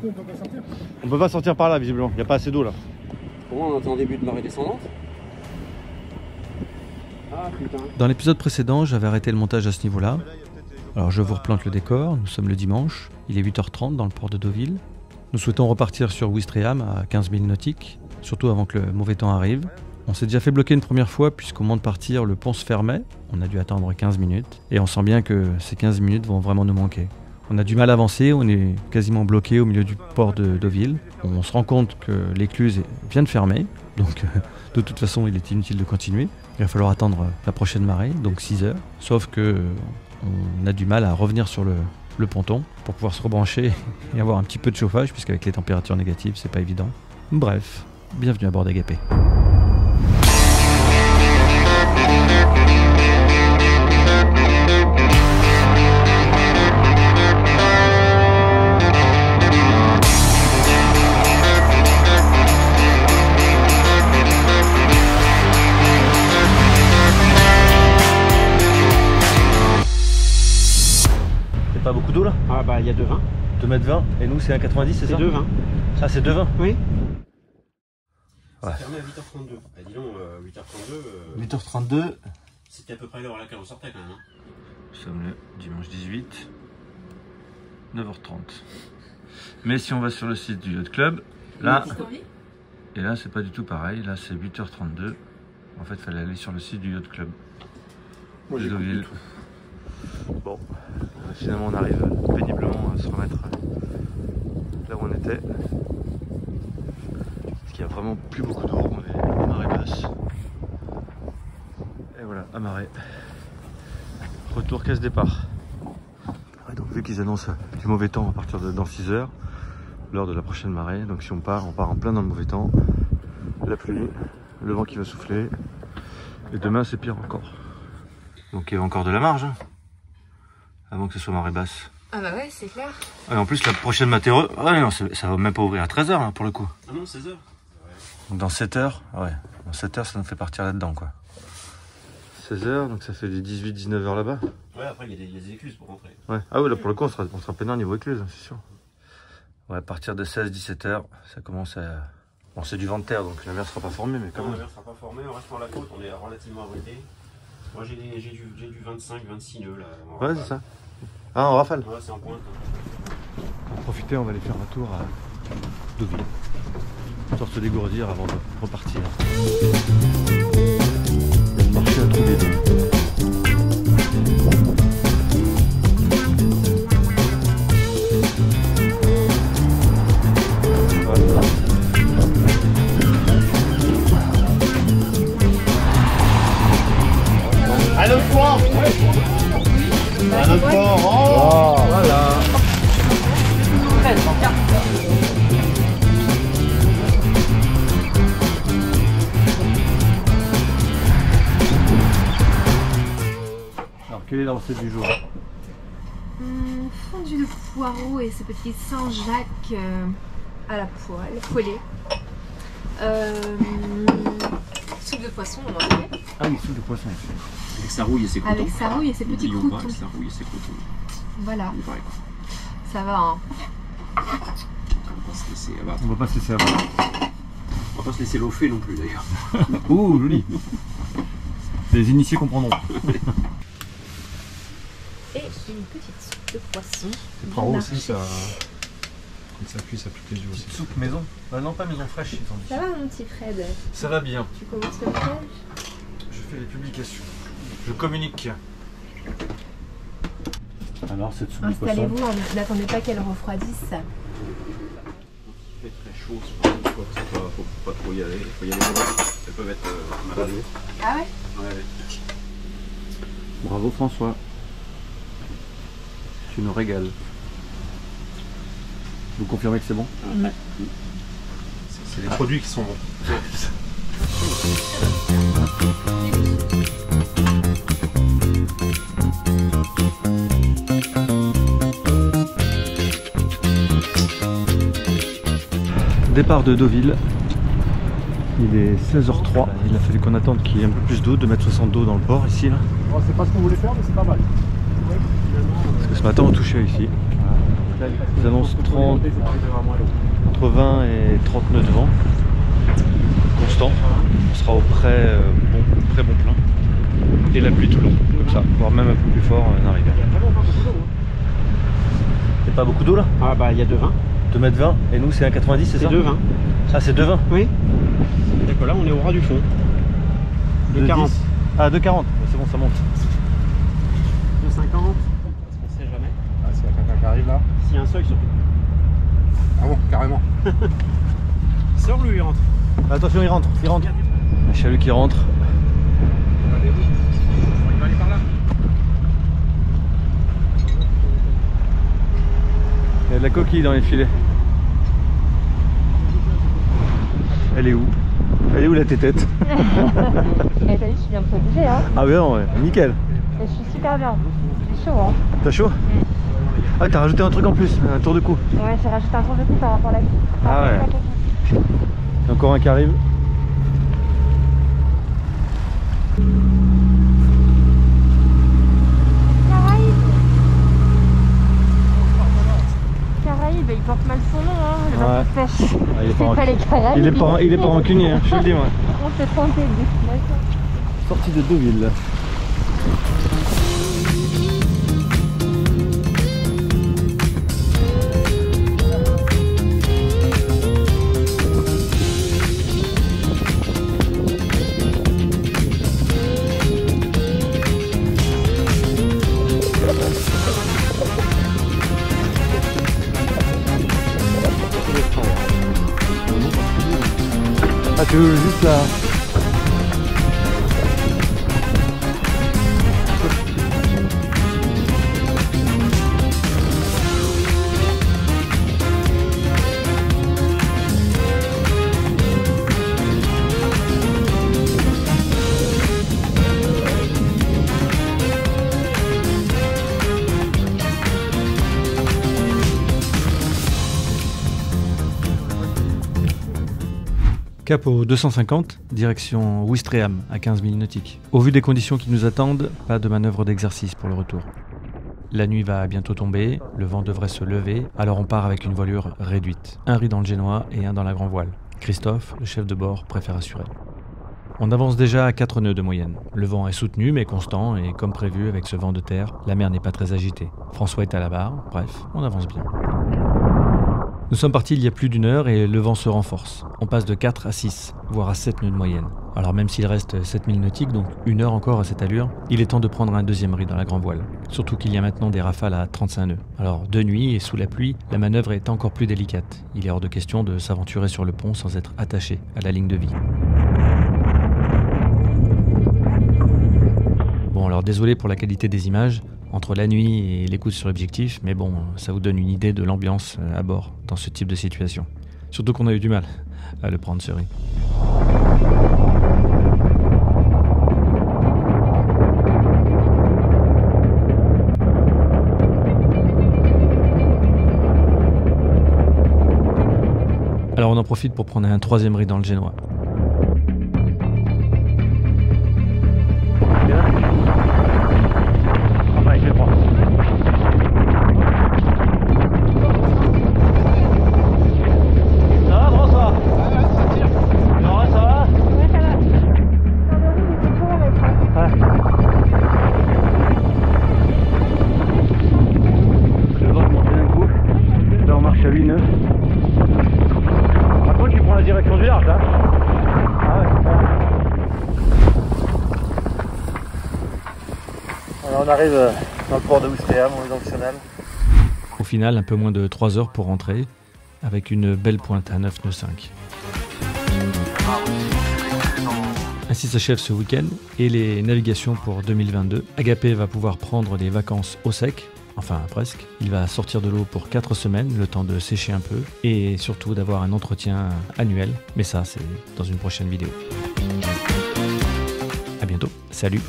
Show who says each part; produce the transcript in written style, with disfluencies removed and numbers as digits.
Speaker 1: coup, on peut pas sortir?
Speaker 2: On peut pas sortir par là, visiblement. Il n'y a pas assez d'eau là.
Speaker 3: Pour moi, on est en début de marée descendante. Ah putain.
Speaker 4: Dans l'épisode précédent, j'avais arrêté le montage à ce niveau-là. Alors je vous replante le décor, nous sommes le dimanche, il est 8h30 dans le port de Deauville. Nous souhaitons repartir sur Ouistreham à 15 000 nautiques, surtout avant que le mauvais temps arrive. On s'est déjà fait bloquer une première fois puisqu'au moment de partir, le pont se fermait. On a dû attendre 15 minutes et on sent bien que ces 15 minutes vont vraiment nous manquer. On a du mal à avancer, on est quasiment bloqué au milieu du port de Deauville. On se rend compte que l'écluse vient de fermer, donc de toute façon il est inutile de continuer. Il va falloir attendre la prochaine marée, donc 6 heures. Sauf que on a du mal à revenir sur le ponton pour pouvoir se rebrancher et avoir un petit peu de chauffage, puisqu'avec les températures négatives, c'est pas évident. Bref, bienvenue à bord d'Agapé.
Speaker 2: Pas beaucoup d'eau là?
Speaker 3: Ah bah il y a 2,20.
Speaker 2: 2,20 m et nous c'est 1,90 c'est ça?
Speaker 3: C'est 2,20.
Speaker 2: Ah c'est 2,20?
Speaker 3: Oui.
Speaker 2: Ouais.
Speaker 3: C'est fermé à 8h32. Bah dis donc, 8h32.
Speaker 2: 8h32.
Speaker 3: C'était à peu près l'heure à laquelle on sortait quand même. Hein.
Speaker 2: Nous sommes le dimanche 18. 9h30. Mais si on va sur le site du Yacht Club, là. Et là c'est pas du tout pareil, là c'est 8h32. En fait il fallait aller sur le site du Yacht Club.
Speaker 1: Moi j'ai
Speaker 2: Deauville. Bon, finalement on arrive péniblement à se remettre là où on était. Parce qu'il n'y a vraiment plus beaucoup d'eau, on est à marée basse. Et voilà, à marée. Retour casse départ. Ouais, donc vu qu'ils annoncent du mauvais temps à partir de dans 6 heures, l'heure de la prochaine marée, donc si on part en plein dans le mauvais temps. La pluie, le vent qui va souffler. Et demain c'est pire encore. Donc il y a encore de la marge. Hein. Avant que ce soit marée basse.
Speaker 5: Ah bah ouais, c'est clair.
Speaker 2: Et en plus, la prochaine météo, ouais, non, ça va même pas ouvrir à 13h hein, pour le coup.
Speaker 3: Ah non, 16h.
Speaker 2: Donc dans 7h, ouais, dans 7h, ça nous fait partir là-dedans quoi. 16h, donc ça fait des 18-19h là-bas.
Speaker 3: Ouais, après il y a des écluses pour rentrer.
Speaker 2: Ouais. Ah oui, là pour le coup, on sera peinard niveau écluse, c'est sûr. Ouais, à partir de 16-17h, ça commence à. Bon, c'est du vent de terre, donc la mer sera pas formée, mais quand
Speaker 3: Non,
Speaker 2: même.
Speaker 3: la mer sera pas formée, en restant à la côte, on est relativement abrité. Moi j'ai du 25-26 nœuds là.
Speaker 2: Ouais, c'est ça. Ah, en rafale.
Speaker 3: Ouais, c'est en pointe.
Speaker 2: Pour profiter, on va aller faire un tour à Deauville. Histoire de se dégourdir avant de repartir. Il y a le marché à trouver.
Speaker 1: Un autre port. Un autre port. Oh, voilà.
Speaker 2: Alors, quelle est la recette du jour?
Speaker 5: Fondu de poireaux et ce petit Saint-Jacques à la poêle, poêlé. Soupe de poisson, on en fait.
Speaker 2: Ah oui, soupe de poisson.
Speaker 3: Avec sa rouille et ses croutons.
Speaker 5: Avec sa rouille et ses petits
Speaker 3: N'oublions pas,
Speaker 5: croutons.
Speaker 3: sa rouille et ses croutons.
Speaker 5: Voilà,
Speaker 3: Il paraît quoi.
Speaker 5: ça va hein.
Speaker 3: On va pas se laisser abattre.
Speaker 2: On va pas se laisser avoir.
Speaker 3: On va pas se laisser lofer non plus d'ailleurs.
Speaker 2: Ouh, joli. Les initiés comprendront.
Speaker 5: Et une petite soupe de poisson.
Speaker 1: Les poireaux aussi, ça. Quand ça cuit, ça pique les yeux aussi.
Speaker 2: Soupe maison? Non, pas maison fraîche, ils ont dit.
Speaker 5: Ça va mon petit Fred?
Speaker 2: Ça va bien.
Speaker 5: Tu commences le montage?
Speaker 2: Je fais les publications. Je communique. Alors, cette soupe de poisson.
Speaker 5: Installez-vous, n'attendez pas qu'elle refroidisse.
Speaker 3: Il fait très chaud, faut pas trop y aller. Il faut y aller droit. Elles peuvent être malades.
Speaker 5: Ah ouais?
Speaker 3: Ouais.
Speaker 2: Bravo François. Tu nous régales. Vous confirmez que c'est bon?
Speaker 3: Ouais.
Speaker 1: C'est les produits qui sont bons.
Speaker 2: Départ de Deauville. Il est 16h03. Il a fallu qu'on attende qu'il y ait un peu plus d'eau, 2,60 m d'eau dans le port ici. Là.
Speaker 1: Bon, c'est pas ce qu'on voulait faire, mais c'est pas mal.
Speaker 2: Parce que ce matin on touchait ici. Ils annoncent 30, entre 20 et 30 nœuds de vent. Constant. On sera au très bon plein. Et la pluie tout le long, comme ça, voire même un peu plus fort dans la rivière. Il n'y a pas beaucoup d'eau là?
Speaker 6: Ah bah il y a 2,20.
Speaker 2: 2,20 m et nous c'est 1,90 c'est ça?
Speaker 6: 2,20.
Speaker 2: Ah c'est 2,20?
Speaker 6: Oui. D'accord, là on est au ras du fond. 2,40.
Speaker 2: Ah 2,40, c'est bon ça monte.
Speaker 6: 2,50. Parce qu'on sait jamais.
Speaker 1: Ah, s'il y a quelqu'un qui arrive là.
Speaker 6: S'il y a un seuil surtout.
Speaker 1: Ah bon, carrément.
Speaker 6: Sors lui, il rentre.
Speaker 2: Attention il rentre. Un chalut qui rentre.
Speaker 1: Il va aller par là.
Speaker 2: Il y a de la coquille dans les filets. Elle est où? Elle est où la tétette?
Speaker 7: Eh, t'as vu, je suis bien protégée, hein.
Speaker 2: Ah ben non, ouais, nickel.
Speaker 7: Et je suis super bien. J'ai chaud, hein.
Speaker 2: T'as chaud? Ah t'as rajouté un truc en plus, un tour de cou.
Speaker 7: Ouais, j'ai rajouté un tour de cou par rapport à la vie.
Speaker 2: Ah ouais. Il y a encore un qui arrive.
Speaker 7: Caraïbes, il porte mal son nom, hein, le bateau de pêche.
Speaker 2: Ah, il est
Speaker 7: C'est pas les Caraïbes.
Speaker 2: il est pas rancunier, hein, je te le dis moi.
Speaker 7: On s'est trompé de destination.
Speaker 2: Sortie de Deauville là. Ah tu veux juste là.
Speaker 4: Cap au 250, direction Ouistreham à 15 000 nautiques. Au vu des conditions qui nous attendent, pas de manœuvre d'exercice pour le retour. La nuit va bientôt tomber, le vent devrait se lever, alors on part avec une voilure réduite. Un riz dans le génois et un dans la grand voile. Christophe, le chef de bord, préfère assurer. On avance déjà à 4 nœuds de moyenne. Le vent est soutenu mais constant et comme prévu avec ce vent de terre, la mer n'est pas très agitée. François est à la barre, bref, on avance bien. Nous sommes partis il y a plus d'1 heure et le vent se renforce. On passe de 4 à 6, voire à 7 nœuds de moyenne. Alors même s'il reste 7000 nautiques, donc 1 heure encore à cette allure, il est temps de prendre un deuxième riz dans la grand voile. Surtout qu'il y a maintenant des rafales à 35 nœuds. Alors de nuit et sous la pluie, la manœuvre est encore plus délicate. Il est hors de question de s'aventurer sur le pont sans être attaché à la ligne de vie. Bon alors désolé pour la qualité des images, entre la nuit et l'écoute sur l'objectif, mais bon, ça vous donne une idée de l'ambiance à bord dans ce type de situation. Surtout qu'on a eu du mal à le prendre ce riz. Alors on en profite pour prendre un troisième riz dans le génois.
Speaker 2: On arrive dans le port de Ouistreham, on est dans le canal.
Speaker 4: Au final, un peu moins de 3 heures pour rentrer, avec une belle pointe à 9 nœuds 5. Ainsi s'achève ce week-end et les navigations pour 2022. Agapé va pouvoir prendre des vacances au sec, enfin presque. Il va sortir de l'eau pour 4 semaines, le temps de sécher un peu et surtout d'avoir un entretien annuel. Mais ça, c'est dans une prochaine vidéo. À bientôt, salut!